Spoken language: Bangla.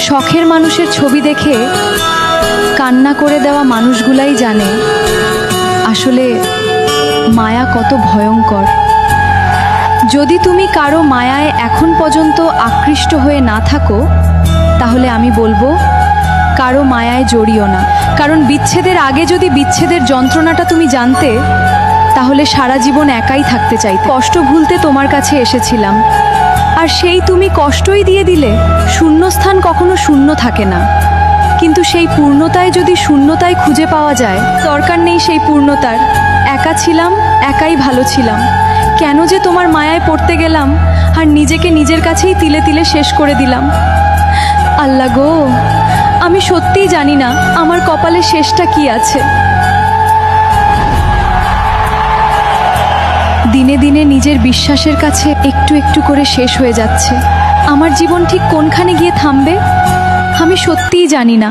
শখের মানুষের ছবি দেখে কান্না করে দেওয়া মানুষগুলাই জানে আসলে মায়া কত ভয়ঙ্কর। যদি তুমি কারো মায়ায় এখন পর্যন্ত আকৃষ্ট হয়ে না থাকো, তাহলে আমি বলবো কারো মায়ায় জড়িও না। কারণ বিচ্ছেদের আগে যদি বিচ্ছেদের যন্ত্রণাটা তুমি জানতে, তাহলে সারা জীবন একাই থাকতে চাইতে। কষ্ট ভুলতে তোমার কাছে এসেছিলাম, আর সেই তুমি কষ্টই দিয়ে দিলে। শূন্যস্থান কখনো শূন্য থাকে না, কিন্তু সেই পূর্ণতায় যদি শূন্যতায় খুঁজে পাওয়া যায়, দরকার নেই সেই পূর্ণতার। একা ছিলাম, একাই ভালো ছিলাম। কেন যে তোমার মায়ায় পড়তে গেলাম আর নিজেকে নিজের কাছেই তিলে তিলে শেষ করে দিলাম। আল্লাহ গো, আমি সত্যিই জানি না আমার কপালে শেষটা কি আছে। দিনে দিনে নিজের বিশ্বাসের কাছে একটু একটু করে শেষ হয়ে যাচ্ছে। আমার জীবন ঠিক কোনখানে গিয়ে থামবে আমি সত্যিই জানি না।